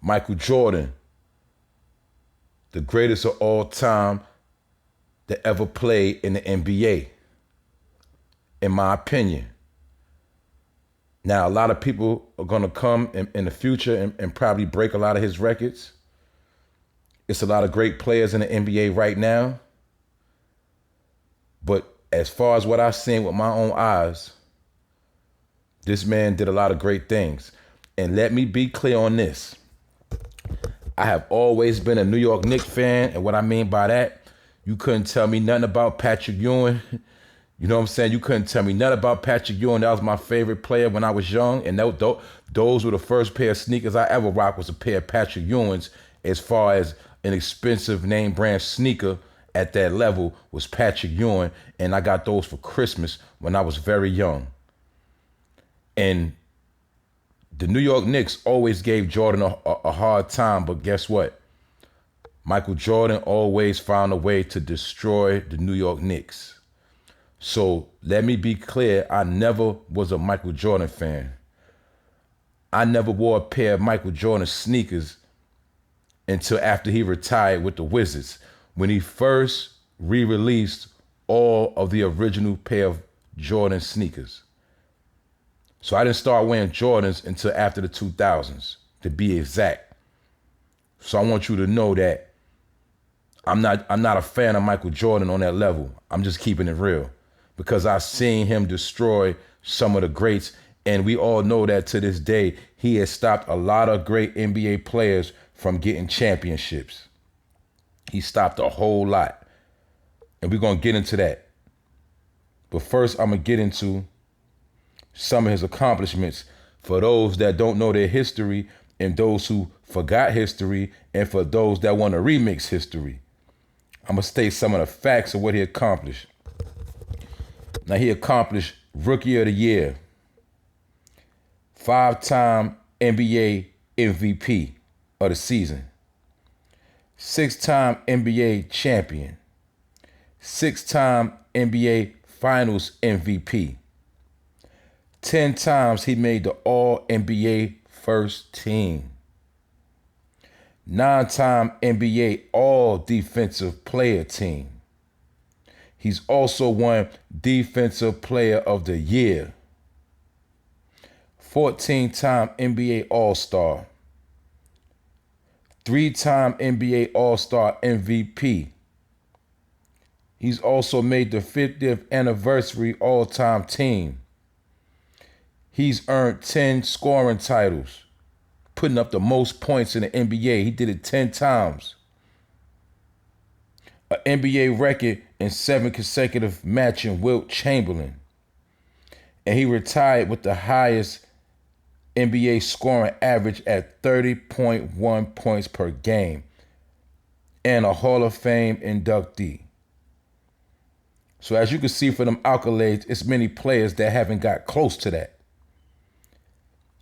Michael Jordan, the greatest of all time that ever played in the NBA, in my opinion. Now, a lot of people are going to come in the future and probably break a lot of his records. It's a lot of great players in the NBA right now. But as far as what I've seen with my own eyes, this man did a lot of great things. And let me be clear on this. I have always been a New York Knicks fan. And what I mean by that, you couldn't tell me nothing about Patrick Ewing. You know what I'm saying? You couldn't tell me nothing about Patrick Ewing. That was my favorite player when I was young. And those were the first pair of sneakers I ever rocked, was a pair of Patrick Ewings. As far as an expensive name brand sneaker at that level was Patrick Ewing. And I got those for Christmas when I was very young. And the New York Knicks always gave Jordan a hard time. But guess what? Michael Jordan always found a way to destroy the New York Knicks. So let me be clear, I never was a Michael Jordan fan. I never wore a pair of Michael Jordan sneakers until after he retired with the Wizards, when he first re-released all of the original pair of Jordan sneakers. So I didn't start wearing Jordans until after the 2000s, to be exact. So I want you to know that I'm not a fan of Michael Jordan on that level. I'm just keeping it real, because I've seen him destroy some of the greats. And we all know that to this day, he has stopped a lot of great NBA players from getting championships. He stopped a whole lot. And we're going to get into that. But first, I'm going to get into some of his accomplishments for those that don't know their history, and those who forgot history, and for those that want to remix history. I'm going to state some of the facts of what he accomplished. Now, he accomplished Rookie of the Year, 5-time NBA MVP of the season, 6-time NBA champion, 6-time NBA Finals MVP. 10 times he made the All-NBA first team. 9-time NBA All-Defensive Player team. He's also won Defensive Player of the Year. 14-time NBA All-Star. 3-time NBA All-Star MVP. He's also made the 50th anniversary all-time team. He's earned 10 scoring titles, putting up the most points in the NBA. He did it 10 times. An NBA record in 7 consecutive matching Wilt Chamberlain. And he retired with the highest NBA scoring average at 30.1 points per game, and a Hall of Fame inductee. So as you can see from them accolades, it's many players that haven't got close to that.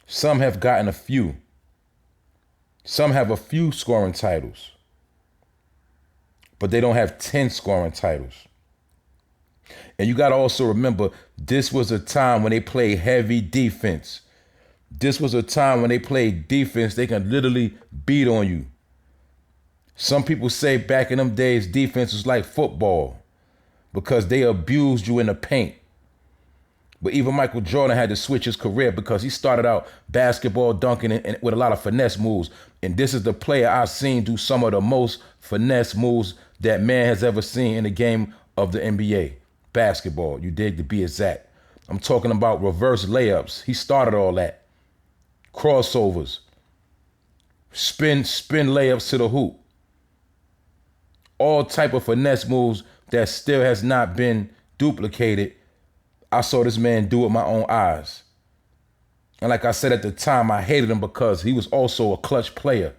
Some have gotten a few. Some have a few scoring titles, but they don't have 10 scoring titles. And you got to also remember, this was a time when they played heavy defense. This was a time when they played defense, they can literally beat on you. Some people say back in them days, defense was like football because they abused you in the paint. But even Michael Jordan had to switch his career because he started out basketball dunking and with a lot of finesse moves. And this is the player I've seen do some of the most finesse moves that man has ever seen in the game of the NBA. Basketball, you dig, to be exact. I'm talking about reverse layups. He started all that. Crossovers. Spin layups to the hoop. All type of finesse moves that still has not been duplicated. I saw this man do it with my own eyes. And like I said at the time, I hated him because he was also a clutch player.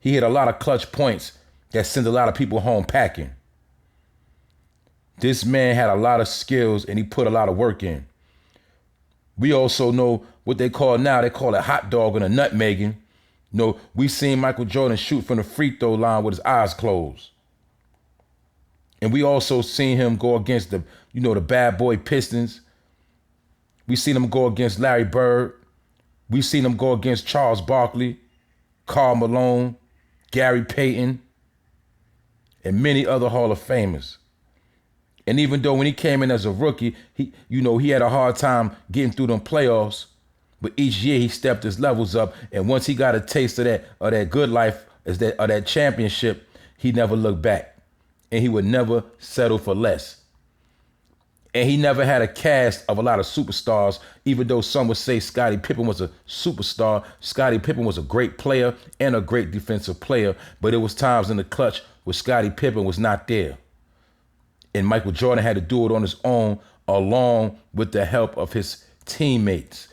He hit a lot of clutch points that sent a lot of people home packing. This man had a lot of skills and he put a lot of work in. We also know what they call now, they call it hot dog and a nutmegging. You know, we seen Michael Jordan shoot from the free throw line with his eyes closed. And we also seen him go against the bad boy Pistons. We seen him go against Larry Bird. We seen him go against Charles Barkley. Karl Malone, Gary Payton, and many other Hall of Famers. And even though when he came in as a rookie, he had a hard time getting through them playoffs, but each year he stepped his levels up. And once he got a taste of that good life, of that championship, he never looked back. And he would never settle for less. And he never had a cast of a lot of superstars, even though some would say Scottie Pippen was a superstar. Scottie Pippen was a great player and a great defensive player, but it was times in the clutch where Scottie Pippen was not there. And Michael Jordan had to do it on his own, along with the help of his teammates,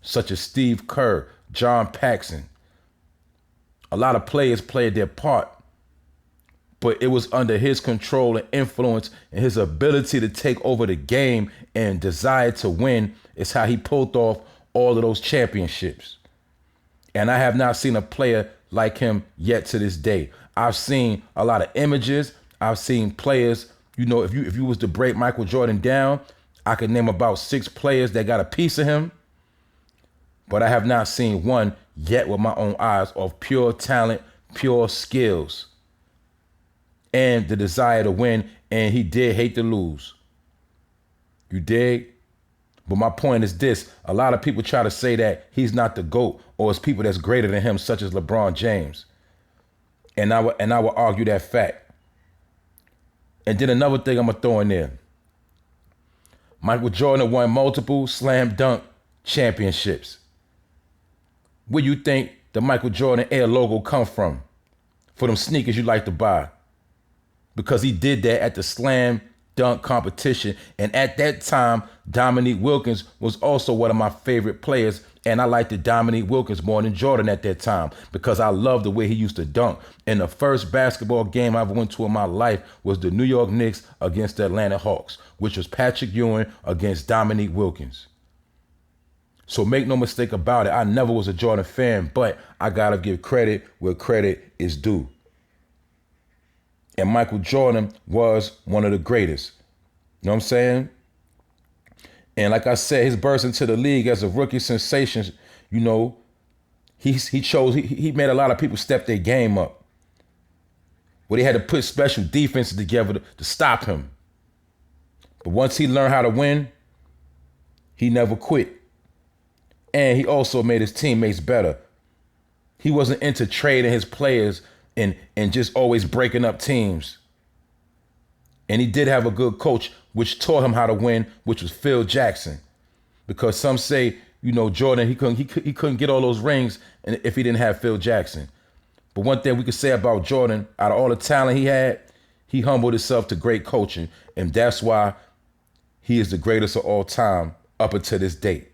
such as Steve Kerr, John Paxson. A lot of players played their part, but it was under his control and influence, and his ability to take over the game and desire to win is how he pulled off all of those championships. And I have not seen a player like him yet to this day. I've seen a lot of images. I've seen players, if you was to break Michael Jordan down, I could name about 6 players that got a piece of him. But I have not seen one yet with my own eyes of pure talent, pure skills, and the desire to win. And he did hate to lose. You dig? But my point is this. A lot of people try to say that he's not the GOAT, or it's people that's greater than him, such as LeBron James. And I will argue that fact. And then another thing I'm going to throw in there. Michael Jordan won multiple slam dunk championships. Where you think the Michael Jordan Air logo come from? For them sneakers you like to buy. Because he did that at the slam dunk competition. And at that time, Dominique Wilkins was also one of my favorite players. And I liked Dominique Wilkins more than Jordan at that time because I loved the way he used to dunk. And the first basketball game I ever went to in my life was the New York Knicks against the Atlanta Hawks, which was Patrick Ewing against Dominique Wilkins. So make no mistake about it, I never was a Jordan fan, but I gotta give credit where credit is due. And Michael Jordan was one of the greatest. You know what I'm saying? And like I said, his burst into the league as a rookie sensation, he made a lot of people step their game up. Where they had to put special defenses together to stop him. But once he learned how to win, he never quit. And he also made his teammates better. He wasn't into trading his players and just always breaking up teams. And he did have a good coach, which taught him how to win, which was Phil Jackson. Because some say, Jordan, he couldn't get all those rings if he didn't have Phil Jackson. But one thing we could say about Jordan, out of all the talent he had, he humbled himself to great coaching. And that's why he is the greatest of all time up until this date.